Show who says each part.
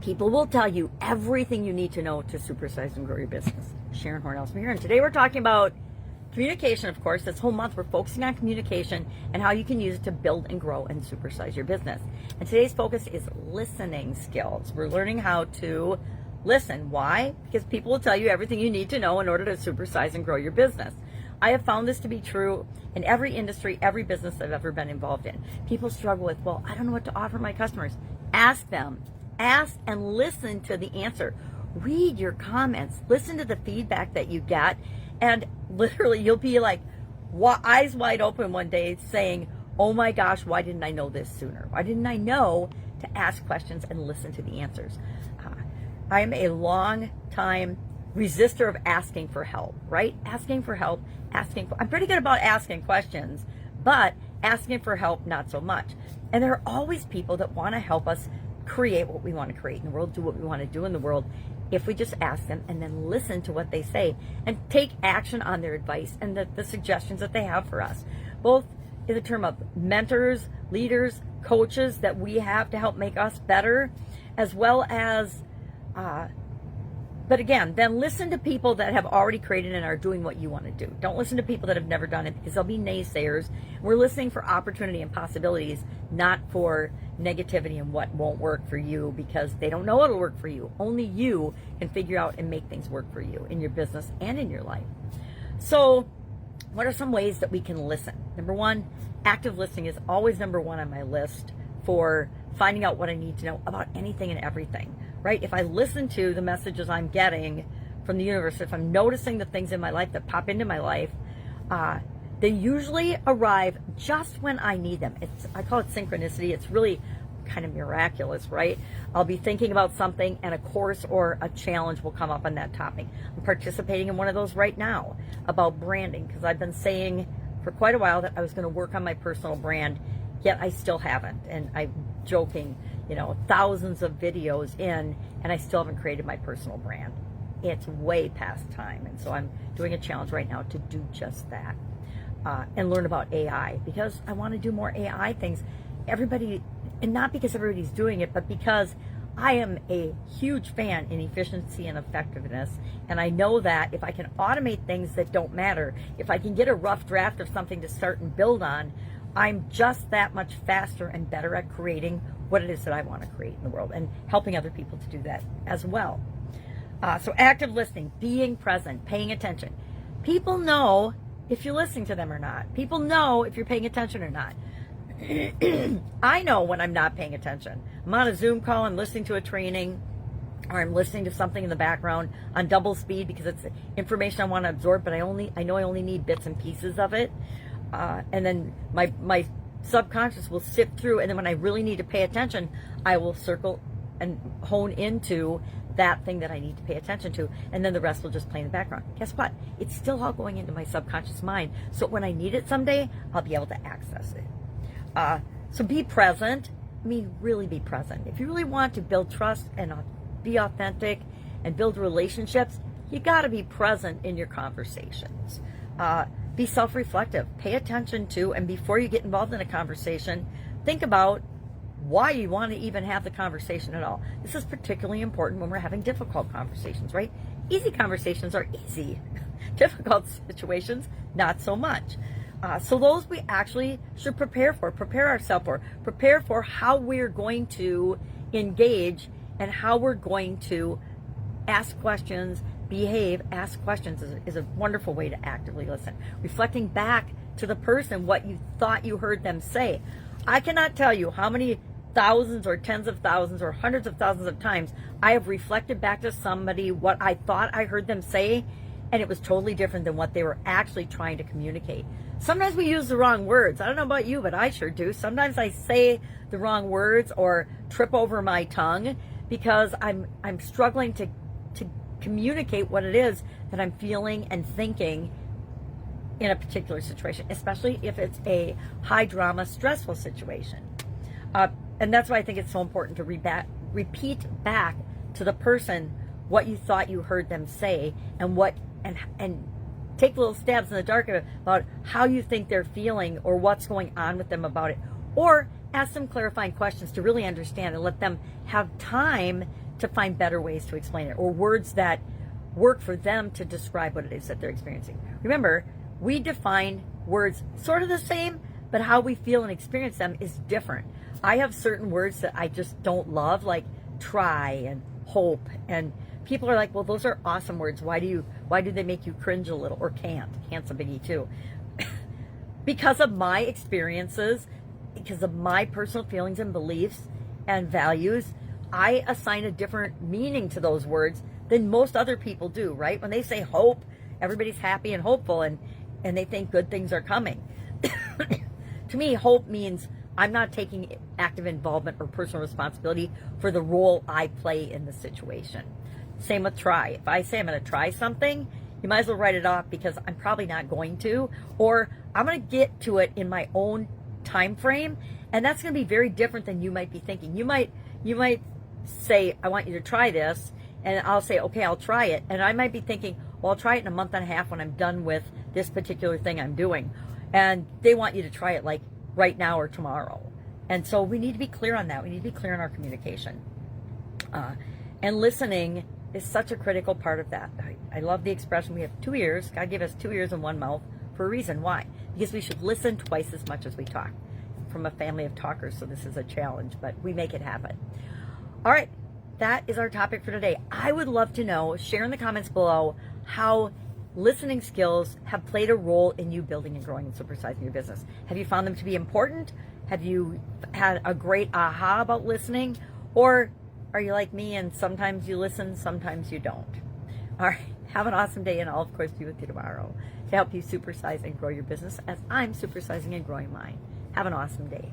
Speaker 1: People will tell you everything you need to know to supersize and grow your business. Sharon Horne-Ellstrom here, and today we're talking about communication, of course. This whole month we're focusing on communication and how you can use it to build and grow and supersize your business. And today's focus is listening skills. We're learning how to listen. Why? Because people will tell you everything you need to know in order to supersize and grow your business. I have found this to be true in every industry, every business I've ever been involved in. People struggle with, well, I don't know what to offer my customers. Ask them. Ask and listen to the answer. Read your comments. Listen to the feedback that you get. And literally, you'll be like eyes wide open one day saying, oh my gosh, why didn't I know this sooner? Why didn't I know to ask questions and listen to the answers? I am a long time resistor of asking for help, right? Asking for help, I'm pretty good about asking questions, but asking for help, not so much. And there are always people that want to help us create what we want to create in the world, do what we want to do in the world, if we just ask them and then listen to what they say and take action on their advice and the suggestions that they have for us, both in the term of mentors, leaders, coaches that we have to help make us better, as well as but again, then listen to people that have already created and are doing what you want to do. Don't listen to people that have never done it, because they'll be naysayers. We're listening for opportunity and possibilities, not for negativity and what won't work for you, because they don't know it'll work for you. Only you can figure out and make things work for you in your business and in your life. So what are some ways that we can listen? Number one, active listening is always number one on my list for finding out what I need to know about anything and everything, right? If I listen to the messages I'm getting from the universe, if I'm noticing the things in my life that pop into my life, they usually arrive just when I need them. I call it synchronicity. It's really kind of miraculous, right? I'll be thinking about something and a course or a challenge will come up on that topic. I'm participating in one of those right now about branding, because I've been saying for quite a while that I was going to work on my personal brand, yet I still haven't. And I'm joking, thousands of videos in, and I still haven't created my personal brand. It's way past time. And so I'm doing a challenge right now to do just that, and learn about AI, because I want to do more AI things. Everybody, and not because everybody's doing it, but because I am a huge fan in efficiency and effectiveness. And I know that if I can automate things that don't matter, if I can get a rough draft of something to start and build on, I'm just that much faster and better at creating what it is that I want to create in the world, and helping other people to do that as well. So active listening, being present, paying attention. People know if you're listening to them or not. People know if you're paying attention or not. I know when I'm not paying attention. I'm on a Zoom call, I'm listening to a training, or I'm listening to something in the background on double speed because it's information I want to absorb, but I know I only need bits and pieces of it. And then my subconscious will sift through, and then when I really need to pay attention, I will circle and hone into that thing that I need to pay attention to, and then the rest will just play in the background. Guess what? It's still all going into my subconscious mind, so when I need it someday, I'll be able to access it. So be present. Really be present. If you really want to build trust and be authentic and build relationships, you got to be present in your conversations. Be self-reflective. Pay attention to, and before you get involved in a conversation, think about why you want to even have the conversation at all. This is particularly important when we're having difficult conversations, right? Easy conversations are easy. Difficult situations, not so much. So those we actually should prepare ourselves for, prepare for how we're going to engage and how we're going to ask questions, behave. Ask questions is a wonderful way to actively listen. Reflecting back to the person what you thought you heard them say. I cannot tell you how many thousands or tens of thousands or hundreds of thousands of times I have reflected back to somebody what I thought I heard them say, and it was totally different than what they were actually trying to communicate. Sometimes we use the wrong words. I don't know about you, but I sure do. Sometimes I say the wrong words or trip over my tongue because I'm struggling to communicate what it is that I'm feeling and thinking in a particular situation, especially if it's a high drama, stressful situation. And that's why I think it's so important to repeat back to the person what you thought you heard them say, and take little stabs in the dark about how you think they're feeling or what's going on with them about it. Or ask them clarifying questions to really understand and let them have time to find better ways to explain it, or words that work for them to describe what it is that they're experiencing. Remember, we define words sort of the same, but how we feel and experience them is different. I have certain words that I just don't love, like try and hope, and people are like, well, those are awesome words. Why do they make you cringe a little? Or can't's a biggie too. Because of my experiences, because of my personal feelings and beliefs and values, I assign a different meaning to those words than most other people do, right? When they say hope, everybody's happy and hopeful, and they think good things are coming. To me, hope means I'm not taking active involvement or personal responsibility for the role I play in the situation. Same with try. If I say I'm going to try something, you might as well write it off, because I'm probably not going to, or I'm going to get to it in my own time frame, and that's going to be very different than you might be thinking. You might say, I want you to try this, and I'll say, okay, I'll try it, and I might be thinking, well, I'll try it in a month and a half when I'm done with this particular thing I'm doing, and they want you to try it like right now or tomorrow. And so we need to be clear on that. We need to be clear in our communication, and listening is such a critical part of that. I love the expression, we have 2 ears. God gave us 2 ears and 1 mouth for a reason. Why? Because we should listen twice as much as we talk. From a family of talkers, so this is a challenge, but we make it happen. All right, that is our topic for today. I would love to know, share in the comments below, how listening skills have played a role in you building and growing and supersizing your business. Have you found them to be important? Have you had a great aha about listening? Or are you like me and sometimes you listen, sometimes you don't? All right, have an awesome day, and I'll of course be with you tomorrow to help you supersize and grow your business as I'm supersizing and growing mine. Have an awesome day.